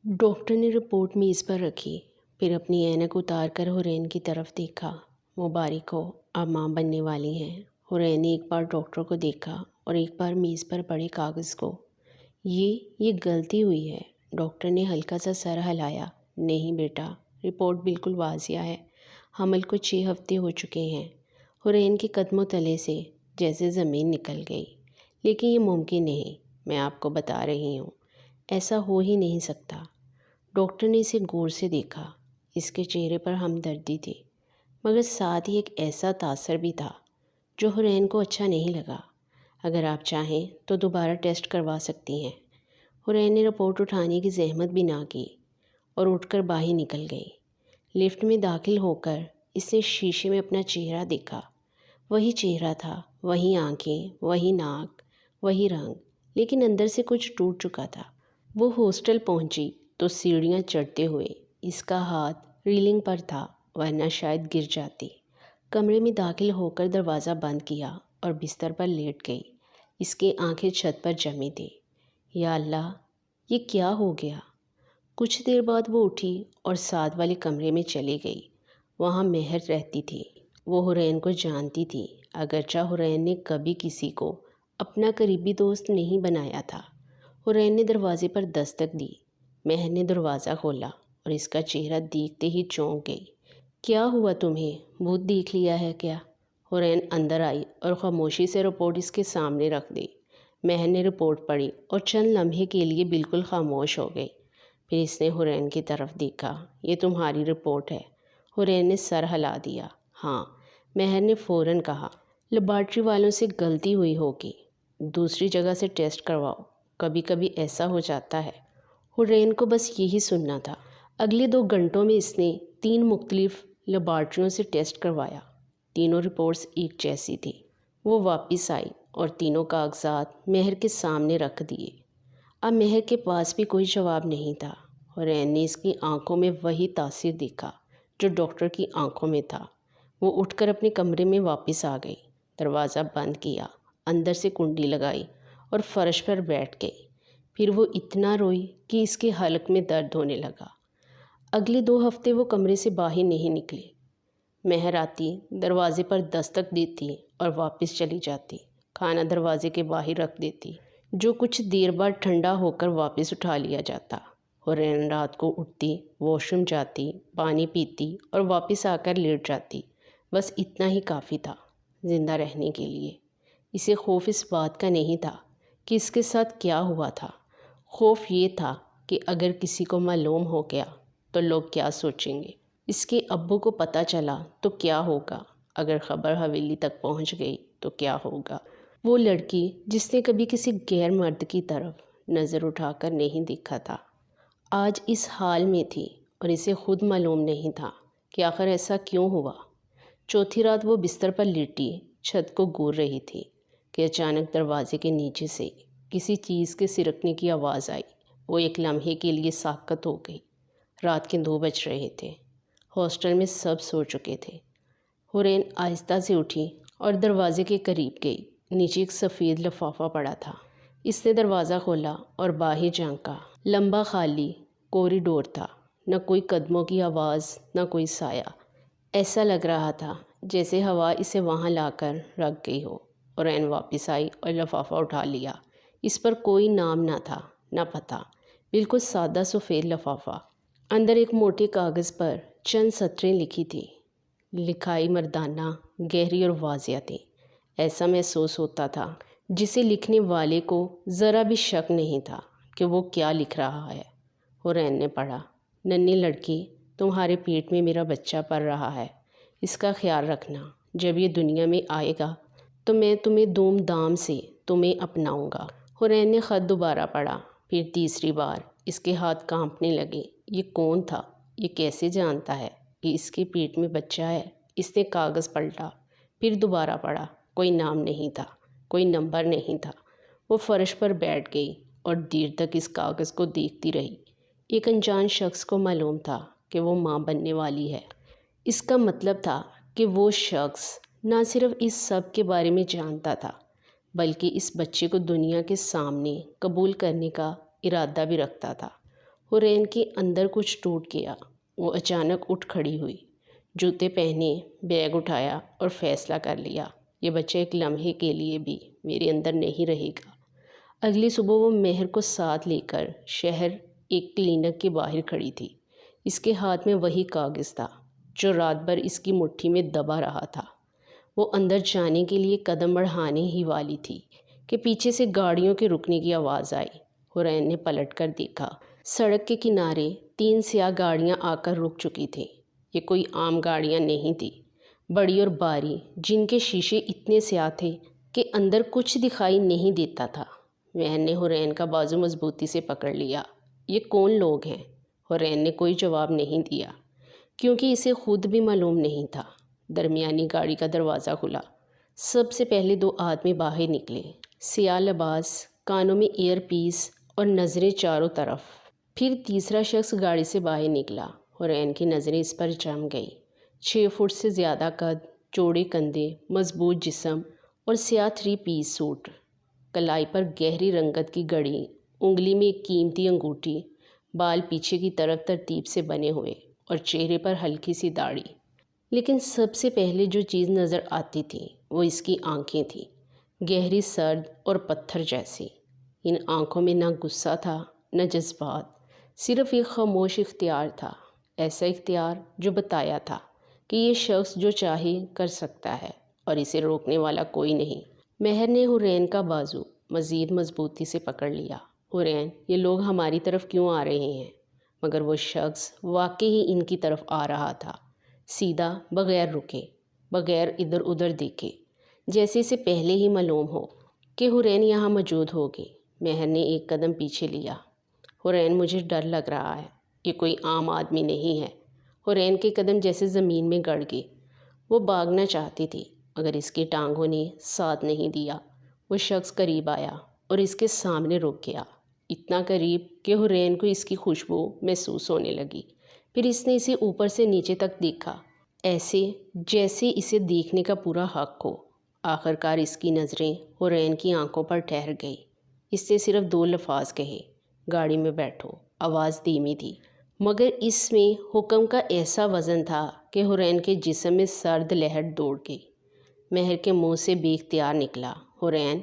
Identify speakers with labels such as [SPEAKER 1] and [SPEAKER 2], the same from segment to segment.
[SPEAKER 1] Doctor نے report میز پر رکھی، پھر اپنی اینک اتار کر حرین کی طرف دیکھا۔ مبارک ہو، آپ ماں بننے والی ہیں۔ حرین نے ایک بار ڈاکٹر کو دیکھا اور ایک بار میز پر پڑے کاغذ کو۔ یہ غلطی ہوئی ہے۔ ڈاکٹر نے ہلکا سا سر ہلایا۔ نہیں بیٹا، رپورٹ بالکل واضح ہے، حمل کو 6 ہفتے ہو چکے ہیں۔ حرین کے قدموں تلے سے جیسے زمین نکل گئی۔ لیکن یہ ممکن نہیں، میں آپ کو بتا رہی ہوں، ایسا ہو ہی نہیں سکتا۔ ڈاکٹر نے اسے غور سے دیکھا۔ اس کے چہرے پر ہمدردی تھی، مگر ساتھ ہی ایک ایسا تاثر بھی تھا جو حرین کو اچھا نہیں لگا۔ اگر آپ چاہیں تو دوبارہ ٹیسٹ کروا سکتی ہیں۔ حرین نے رپورٹ اٹھانے کی زحمت بھی نہ کی اور اٹھ کر باہر نکل گئی۔ لفٹ میں داخل ہو کر اس نے شیشے میں اپنا چہرہ دیکھا۔ وہی چہرہ تھا، وہی آنکھیں، وہی ناک، وہی رنگ، لیکن اندر سے کچھ ٹوٹ چکا تھا۔ وہ ہاسٹل پہنچی تو سیڑھیاں چڑھتے ہوئے اس کا ہاتھ ریلنگ پر تھا، ورنہ شاید گر جاتی۔ کمرے میں داخل ہو کر دروازہ بند کیا اور بستر پر لیٹ گئی۔ اس کی آنکھیں چھت پر جمی تھیں۔ یا اللہ، یہ کیا ہو گیا؟ کچھ دیر بعد وہ اٹھی اور ساتھ والے کمرے میں چلی گئی۔ وہاں مہر رہتی تھی۔ وہ حرین کو جانتی تھی، اگرچہ حرین نے کبھی کسی کو اپنا قریبی دوست نہیں بنایا تھا۔ حرین نے دروازے پر دستک دی۔ مہر نے دروازہ کھولا اور اس کا چہرہ دیکھتے ہی چونک گئی۔ کیا ہوا تمہیں؟ بھوت دیکھ لیا ہے کیا؟ حرین اندر آئی اور خاموشی سے رپورٹ اس کے سامنے رکھ دی۔ مہر نے رپورٹ پڑھی اور چند لمحے کے لیے بالکل خاموش ہو گئی۔ پھر اس نے حرین کی طرف دیکھا۔ یہ تمہاری رپورٹ ہے۔ حرین نے سر ہلا دیا۔ ہاں، مہر نے فوراً کہا۔ لیبارٹری والوں سے غلطی ہوئی ہوگی، دوسری جگہ سے ٹیسٹ کرواؤ، کبھی کبھی ایسا ہو جاتا ہے۔ حرین کو بس یہی سننا تھا۔ اگلے 2 گھنٹوں میں اس نے 3 مختلف لیبارٹریوں سے ٹیسٹ کروایا۔ تینوں رپورٹس ایک جیسی تھی۔ وہ واپس آئی اور تینوں کاغذات مہر کے سامنے رکھ دیے۔ اب مہر کے پاس بھی کوئی جواب نہیں تھا۔ حرین نے اس کی آنکھوں میں وہی تاثر دیکھا جو ڈاکٹر کی آنکھوں میں تھا۔ وہ اٹھ کر اپنے کمرے میں واپس آ گئی، دروازہ بند کیا، اندر سے کنڈی لگائی اور فرش پر بیٹھ گئی۔ پھر وہ اتنا روئی کہ اس کے حلق میں درد ہونے لگا۔ اگلے 2 ہفتے وہ کمرے سے باہر نہیں نکلی۔ مہر آتی، دروازے پر دستک دیتی اور واپس چلی جاتی۔ کھانا دروازے کے باہر رکھ دیتی، جو کچھ دیر بعد ٹھنڈا ہو کر واپس اٹھا لیا جاتا۔ حرین رات کو اٹھتی، واش روم جاتی، پانی پیتی اور واپس آ کر لیٹ جاتی۔ بس اتنا ہی کافی تھا زندہ رہنے کے لیے۔ اسے خوف اس بات کا نہیں تھا کہ اس کے ساتھ کیا ہوا تھا۔ خوف یہ تھا کہ اگر کسی کو معلوم ہو گیا تو لوگ کیا سوچیں گے۔ اس کے ابو کو پتہ چلا تو کیا ہوگا؟ اگر خبر حویلی تک پہنچ گئی تو کیا ہوگا؟ وہ لڑکی جس نے کبھی کسی غیر مرد کی طرف نظر اٹھا کر نہیں دیکھا تھا، آج اس حال میں تھی اور اسے خود معلوم نہیں تھا کہ آخر ایسا کیوں ہوا۔ چوتھی رات وہ بستر پر لیٹی چھت کو گور رہی تھی کہ اچانک دروازے کے نیچے سے کسی چیز کے سرکنے کی آواز آئی۔ وہ ایک لمحے کے لیے ساکت ہو گئی۔ رات کے 2 بج رہے تھے۔ ہاسٹل میں سب سو چکے تھے۔ حرین آہستہ سے اٹھی اور دروازے کے قریب گئی۔ نیچے ایک سفید لفافہ پڑا تھا۔ اس نے دروازہ کھولا اور باہر جھانکا۔ لمبا خالی کوریڈور تھا، نہ کوئی قدموں کی آواز، نہ کوئی سایہ۔ ایسا لگ رہا تھا جیسے ہوا اسے وہاں لا کر رکھ گئی ہو۔ حرین واپس آئی اور لفافہ اٹھا لیا۔ اس پر کوئی نام نہ تھا، نہ پتہ، بالکل سادہ سفید لفافہ۔ اندر ایک موٹے کاغذ پر چند سطریں لکھی تھیں۔ لکھائی مردانہ، گہری اور واضح تھی۔ ایسا محسوس ہوتا تھا جسے لکھنے والے کو ذرا بھی شک نہیں تھا کہ وہ کیا لکھ رہا ہے۔ حرین نے پڑھا، ننھی لڑکی، تمہارے پیٹ میں میرا بچہ پل رہا ہے، اس کا خیال رکھنا۔ جب یہ دنیا میں آئے گا تو میں تمہیں دھوم دھام سے تمہیں اپناؤں گا۔ حرین نے خط دوبارہ پڑھا، پھر تیسری بار۔ اس کے ہاتھ کانپنے لگے۔ یہ کون تھا؟ یہ کیسے جانتا ہے کہ اس کے پیٹ میں بچہ ہے؟ اس نے کاغذ پلٹا، پھر دوبارہ پڑھا۔ کوئی نام نہیں تھا، کوئی نمبر نہیں تھا۔ وہ فرش پر بیٹھ گئی اور دیر تک اس کاغذ کو دیکھتی رہی۔ ایک انجان شخص کو معلوم تھا کہ وہ ماں بننے والی ہے۔ اس کا مطلب تھا کہ وہ شخص نہ صرف اس سب کے بارے میں جانتا تھا، بلکہ اس بچے کو دنیا کے سامنے قبول کرنے کا ارادہ بھی رکھتا تھا۔ حرین کے اندر کچھ ٹوٹ گیا۔ وہ اچانک اٹھ کھڑی ہوئی، جوتے پہنے، بیگ اٹھایا اور فیصلہ کر لیا، یہ بچہ ایک لمحے کے لیے بھی میرے اندر نہیں رہے گا۔ اگلی صبح وہ مہر کو ساتھ لے کر شہر ایک کلینک کے باہر کھڑی تھی۔ اس کے ہاتھ میں وہی کاغذ تھا جو رات بھر اس کی مٹھی میں دبا رہا تھا۔ وہ اندر جانے کے لیے قدم بڑھانے ہی والی تھی کہ پیچھے سے گاڑیوں کے رکنے کی آواز آئی۔ حرین نے پلٹ کر دیکھا۔ سڑک کے کنارے 3 سیاہ گاڑیاں آ کر رک چکی تھیں۔ یہ کوئی عام گاڑیاں نہیں تھیں، بڑی اور بھاری، جن کے شیشے اتنے سیاہ تھے کہ اندر کچھ دکھائی نہیں دیتا تھا۔ مہر نے حرین کا بازو مضبوطی سے پکڑ لیا۔ یہ کون لوگ ہیں؟ حرین نے کوئی جواب نہیں دیا، کیونکہ اسے خود بھی معلوم نہیں تھا۔ درمیانی گاڑی کا دروازہ کھلا۔ سب سے پہلے 2 آدمی باہر نکلے، سیاہ لباس، کانوں میں ایئر پیس اور نظریں چاروں طرف۔ پھر تیسرا شخص گاڑی سے باہر نکلا۔ حرین کی نظریں اس پر جم گئی۔ 6 فٹ سے زیادہ قد، چوڑے کندھے، مضبوط جسم اور سیاہ 3 پیس سوٹ، کلائی پر گہری رنگت کی گھڑی، انگلی میں ایک قیمتی انگوٹھی، بال پیچھے کی طرف ترتیب سے بنے ہوئے اور چہرے پر ہلکی سی داڑھی۔ لیکن سب سے پہلے جو چیز نظر آتی تھی وہ اس کی آنکھیں تھیں، گہری، سرد اور پتھر جیسی۔ ان آنکھوں میں نہ غصہ تھا نہ جذبات، صرف ایک خاموش اختیار تھا، ایسا اختیار جو بتایا تھا کہ یہ شخص جو چاہے کر سکتا ہے اور اسے روکنے والا کوئی نہیں۔ مہر نے حرین کا بازو مزید مضبوطی سے پکڑ لیا۔ حرین، یہ لوگ ہماری طرف کیوں آ رہے ہیں؟ مگر وہ شخص واقعی ہی ان کی طرف آ رہا تھا، سیدھا، بغیر رکے، بغیر ادھر ادھر دیکھے، جیسے اسے پہلے ہی معلوم ہو کہ حرین یہاں موجود ہوگی۔ مہر نے ایک قدم پیچھے لیا۔ حرین، مجھے ڈر لگ رہا ہے، یہ کوئی عام آدمی نہیں ہے۔ حرین کے قدم جیسے زمین میں گڑ گئے۔ وہ بھاگنا چاہتی تھی مگر اس کی ٹانگوں نے ساتھ نہیں دیا۔ وہ شخص قریب آیا اور اس کے سامنے رک گیا، اتنا قریب کہ حرین کو اس کی خوشبو محسوس ہونے لگی۔ پھر اس نے اسے اوپر سے نیچے تک دیکھا، ایسے جیسے اسے دیکھنے کا پورا حق ہو۔ آخر کار اس کی نظریں حرین کی آنکھوں پر ٹھہر گئی۔ اس سے صرف 2 لفظ کہے، گاڑی میں بیٹھو۔ آواز دھیمی تھی مگر اس میں حکم کا ایسا وزن تھا کہ حرین کے جسم میں سرد لہر دوڑ گئی۔ مہر کے منہ سے بے اختیار نکلا، حرین!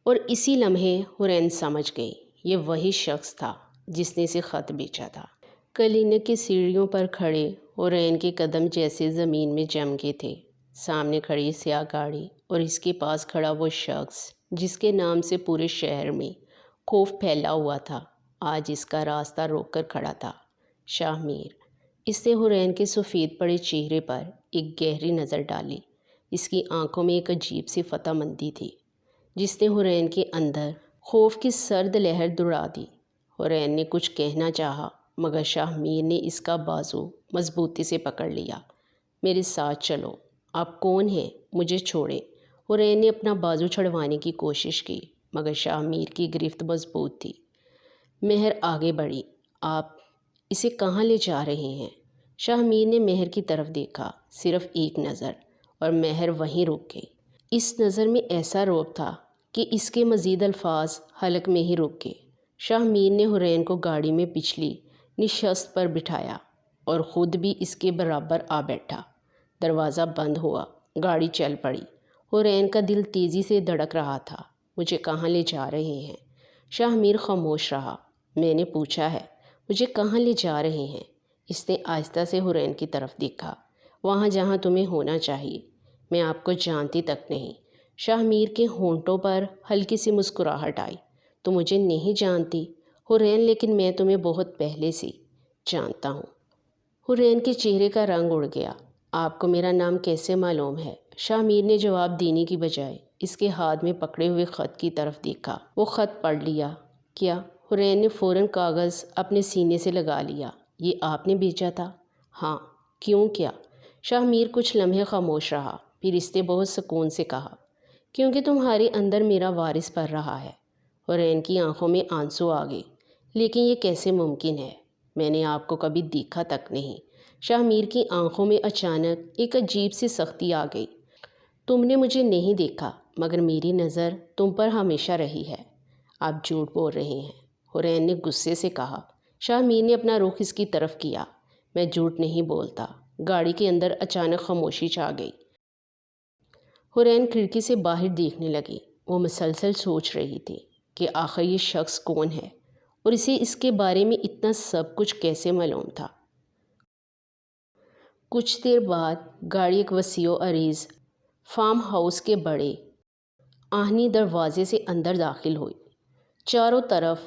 [SPEAKER 1] اور اسی لمحے حرین سمجھ گئی، یہ وہی شخص تھا جس نے اسے خط بھیجا تھا۔ کلینک کی سیڑھیوں پر کھڑے حرین کے قدم جیسے زمین میں جم گئے تھے۔ سامنے کھڑی سیاہ گاڑی اور اس کے پاس کھڑا وہ شخص جس کے نام سے پورے شہر میں خوف پھیلا ہوا تھا، آج اس کا راستہ روک کر کھڑا تھا۔ شاہ میر۔ اس نے حرین کے سفید پڑے چہرے پر ایک گہری نظر ڈالی۔ اس کی آنکھوں میں ایک عجیب سی فتح مندی تھی جس نے حرین کے اندر خوف کی سرد لہر دوڑا دی۔ حرین نے کچھ کہنا چاہا مگر شاہ میر نے اس کا بازو مضبوطی سے پکڑ لیا۔ میرے ساتھ چلو۔ آپ کون ہیں؟ مجھے چھوڑیں۔ حرین نے اپنا بازو چھڑوانے کی کوشش کی مگر شاہ میر کی گرفت مضبوط تھی۔ مہر آگے بڑھی۔ آپ اسے کہاں لے جا رہے ہیں؟ شاہ میر نے مہر کی طرف دیکھا، صرف ایک نظر، اور مہر وہیں رک گئی۔ اس نظر میں ایسا رعب تھا کہ اس کے مزید الفاظ حلق میں ہی رک گئے۔ شاہ میر نے حرین کو گاڑی میں پچھلی نشست پر بٹھایا اور خود بھی اس کے برابر آ بیٹھا۔ دروازہ بند ہوا، گاڑی چل پڑی۔ حرین کا دل تیزی سے دھڑک رہا تھا۔ مجھے کہاں لے جا رہے ہیں؟ شاہ میر خاموش رہا۔ میں نے پوچھا ہے، مجھے کہاں لے جا رہے ہیں؟ اس نے آہستہ سے حرین کی طرف دیکھا۔ وہاں جہاں تمہیں ہونا چاہیے۔ میں آپ کو جانتی تک نہیں۔ شاہ میر کے ہونٹوں پر ہلکی سی مسکراہٹ آئی۔ تو مجھے نہیں جانتی حرین، لیکن میں تمہیں بہت پہلے سے جانتا ہوں۔ حرین کے چہرے کا رنگ اڑ گیا۔ آپ کو میرا نام کیسے معلوم ہے؟ شاہ میر نے جواب دینے کی بجائے اس کے ہاتھ میں پکڑے ہوئے خط کی طرف دیکھا۔ وہ خط پڑھ لیا؟ کیا؟ حرین نے فوراً کاغذ اپنے سینے سے لگا لیا۔ یہ آپ نے بھیجا تھا؟ ہاں۔ کیوں کیا؟ شاہ میر کچھ لمحے خاموش رہا، پھر اس نے بہت سکون سے کہا، کیونکہ تمہارے اندر میرا وارث پڑ رہا ہے۔ حرین کی آنکھوں میں آنسو آ گئے۔ لیکن یہ کیسے ممکن ہے؟ میں نے آپ کو کبھی دیکھا تک نہیں۔ شاہ میر کی آنکھوں میں اچانک ایک عجیب سی سختی آ گئی۔ تم نے مجھے نہیں دیکھا مگر میری نظر تم پر ہمیشہ رہی ہے۔ آپ جھوٹ بول رہے ہیں، حرین نے غصے سے کہا۔ شاہ میر نے اپنا رخ اس کی طرف کیا۔ میں جھوٹ نہیں بولتا۔ گاڑی کے اندر اچانک خاموشی چھا گئی۔ حورین کھڑکی سے باہر دیکھنے لگی۔ وہ مسلسل سوچ رہی تھی کہ آخر یہ شخص کون ہے اور اسے اس کے بارے میں اتنا سب کچھ کیسے معلوم تھا۔ کچھ دیر بعد گاڑی ایک وسیع و عریض فارم ہاؤس کے بڑے آہنی دروازے سے اندر داخل ہوئی۔ چاروں طرف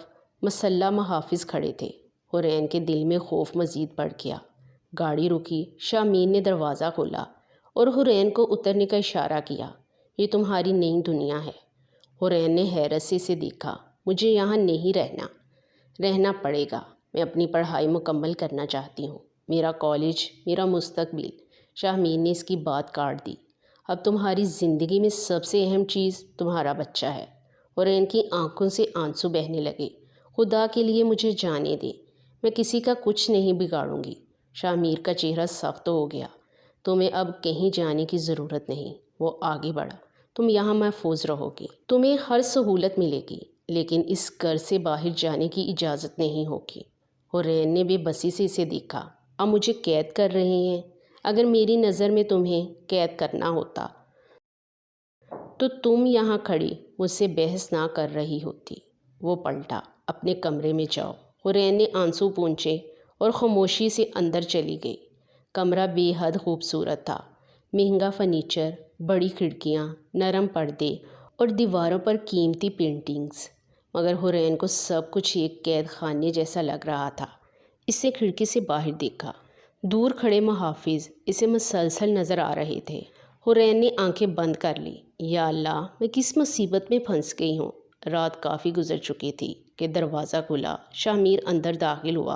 [SPEAKER 1] مسلح محافظ کھڑے تھے۔ حورین کے دل میں خوف مزید بڑھ گیا۔ گاڑی رکی۔ شاہ میر نے دروازہ کھولا اور حورین کو اترنے کا اشارہ کیا۔ یہ تمہاری نئی دنیا ہے۔ حورین نے حیرت سے اسے دیکھا۔ مجھے یہاں نہیں رہنا پڑے گا۔ میں اپنی پڑھائی مکمل کرنا چاہتی ہوں۔ میرا کالج، میرا مستقبل۔ شاہ میر نے اس کی بات کاٹ دی۔ اب تمہاری زندگی میں سب سے اہم چیز تمہارا بچہ ہے۔ حورین کی آنکھوں سے آنسو بہنے لگے۔ خدا کے لیے مجھے جانے دے، میں کسی کا کچھ نہیں بگاڑوں گی۔ شاہ میر کا چہرہ سخت ہو گیا۔ تمہیں اب کہیں جانے کی ضرورت نہیں۔ وہ آگے بڑھا۔ تم یہاں محفوظ رہو گی، تمہیں ہر سہولت ملے گی، لیکن اس گھر سے باہر جانے کی اجازت نہیں ہوگی۔ حورین نے بے بسی سے اسے دیکھا۔ اب مجھے قید کر رہے ہیں؟ اگر میری نظر میں تمہیں قید کرنا ہوتا تو تم یہاں کھڑی مجھ سے بحث نہ کر رہی ہوتی۔ وہ پلٹا۔ اپنے کمرے میں جاؤ۔ حورین نے آنسو پونچھے اور خاموشی سے اندر چلی گئی۔ کمرہ بے حد خوبصورت تھا۔ مہنگا فرنیچر، بڑی کھڑکیاں، نرم پردے اور دیواروں پر قیمتی پینٹنگز، مگر حورین کو سب کچھ ایک قید خانے جیسا لگ رہا تھا۔ اس نے کھڑکی سے باہر دیکھا۔ دور کھڑے محافظ اسے مسلسل نظر آ رہے تھے۔ حورین نے آنکھیں بند کر لی۔ یا اللہ، میں کس مصیبت میں پھنس گئی ہوں۔ رات کافی گزر چکی تھی کہ دروازہ کھلا۔ شاہ میر اندر داخل ہوا۔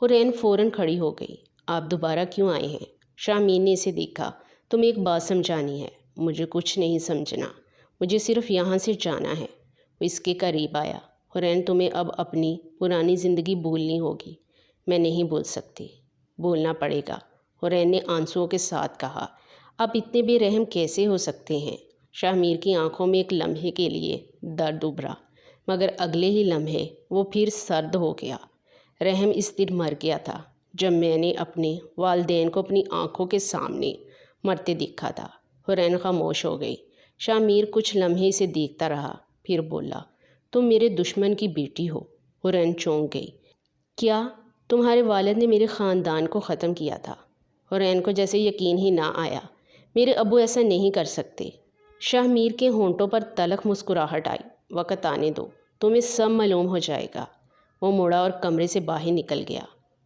[SPEAKER 1] حورین فوراً کھڑی ہو گئی۔ آپ دوبارہ کیوں آئے ہیں؟ شاہ میر نے اسے دیکھا۔ تمہیں ایک بات سمجھانی ہے۔ مجھے کچھ نہیں سمجھنا، مجھے صرف یہاں سے جانا ہے۔ وہ اس کے قریب آیا۔ حورین، تمہیں اب اپنی پرانی زندگی بھولنی ہوگی۔ میں نہیں بول سکتی۔ بولنا پڑے گا، حورین نے آنسوؤں کے ساتھ کہا۔ آپ اتنے بے رحم کیسے ہو سکتے ہیں؟ شاہ میر کی آنکھوں میں ایک لمحے کے لیے درد ابھرا، مگر اگلے ہی لمحے وہ پھر سرد ہو گیا۔ رحم اس دن مر گیا تھا جب میں نے اپنے والدین کو اپنی آنکھوں کے سامنے مرتے دیکھا تھا۔ حورین خاموش ہو گئی۔ شاہ میر کچھ لمحے اسے دیکھتا رہا، پھر بولا، تم میرے دشمن کی بیٹی ہو۔ حورین چونک گئی۔ کیا تمہارے والد نے میرے خاندان کو ختم کیا تھا؟ حورین کو جیسے یقین ہی نہ آیا۔ میرے ابو ایسا نہیں کر سکتے۔ شاہ میر کے ہونٹوں پر تلخ مسکراہٹ آئی۔ وقت آنے دو، تمہیں سب معلوم ہو جائے گا۔ وہ مڑا اور کمرے سے باہر نکل گیا۔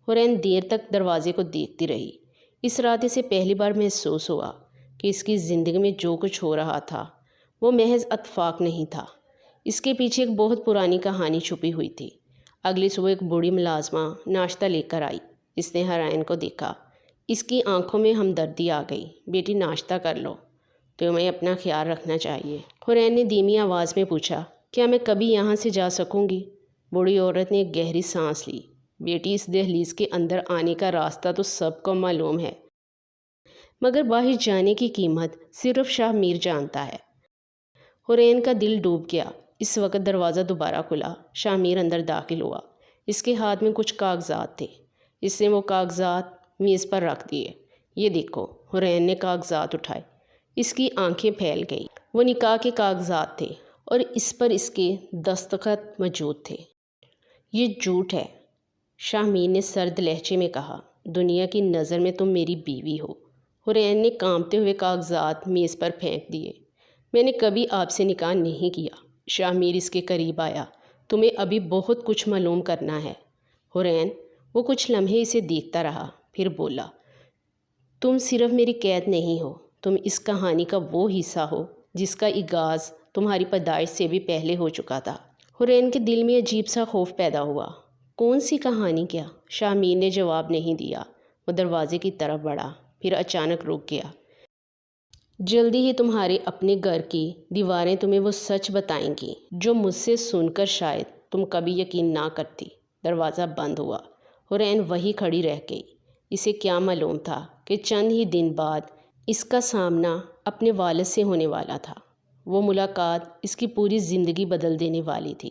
[SPEAKER 1] حورین دیر تک دروازے کو دیکھتی رہی۔ اس رات اسے پہلی بار محسوس ہوا کہ اس کی زندگی میں جو کچھ ہو رہا تھا وہ محض اتفاق نہیں تھا۔ اس کے پیچھے ایک بہت پرانی کہانی چھپی ہوئی تھی۔ اگلی صبح ایک بوڑھی ملازمہ ناشتہ لے کر آئی۔ اس نے حورین کو دیکھا۔ اس کی آنکھوں میں ہمدردی آ گئی۔ بیٹی، ناشتہ کر لو، تمہیں اپنا خیال رکھنا چاہیے۔ حورین نے دھیمی آواز میں پوچھا، کیا میں کبھی یہاں سے جا سکوں گی؟ بوڑھی عورت نے ایک گہری سانس لی۔ بیٹی، اس دہلیز کے اندر آنے کا راستہ تو سب کو معلوم ہے، مگر باہر جانے کی قیمت صرف شاہ میر جانتا ہے۔ حورین کا دل ڈوب گیا۔ اس وقت دروازہ دوبارہ کھلا۔ شاہ میر اندر داخل ہوا۔ اس کے ہاتھ میں کچھ کاغذات تھے۔ اس نے وہ کاغذات میز پر رکھ دیے۔ یہ دیکھو۔ حورین نے کاغذات اٹھائے۔ اس کی آنکھیں پھیل گئیں۔ وہ نکاح کے کاغذات تھے اور اس پر اس کے دستخط موجود تھے۔ یہ جھوٹ ہے، شاہ میر نے سرد لہجے میں کہا۔ دنیا کی نظر میں تم میری بیوی ہو۔ حورین نے کانپتے ہوئے کاغذات میز پر پھینک دیے۔ میں نے کبھی آپ سے نکاح نہیں کیا۔ شاہ میر اس کے قریب آیا۔ تمہیں ابھی بہت کچھ معلوم کرنا ہے۔ حورین، وہ کچھ لمحے اسے دیکھتا رہا، پھر بولا، تم صرف میری قید نہیں ہو، تم اس کہانی کا وہ حصہ ہو جس کا آغاز تمہاری پیدائش سے بھی پہلے ہو چکا تھا۔ حورین کے دل میں عجیب سا خوف پیدا ہوا۔ کون سی کہانی؟ کیا؟ شاہ میر نے جواب نہیں دیا۔ وہ دروازے کی طرف بڑھا، پھر اچانک رک گیا۔ جلدی ہی تمہارے اپنے گھر کی دیواریں تمہیں وہ سچ بتائیں گی جو مجھ سے سن کر شاید تم کبھی یقین نہ کرتی۔ دروازہ بند ہوا۔ حورین وہی کھڑی رہ گئی۔ اسے کیا معلوم تھا کہ چند ہی دن بعد اس کا سامنا اپنے والد سے ہونے والا تھا۔ وہ ملاقات اس کی پوری زندگی بدل دینے والی تھی۔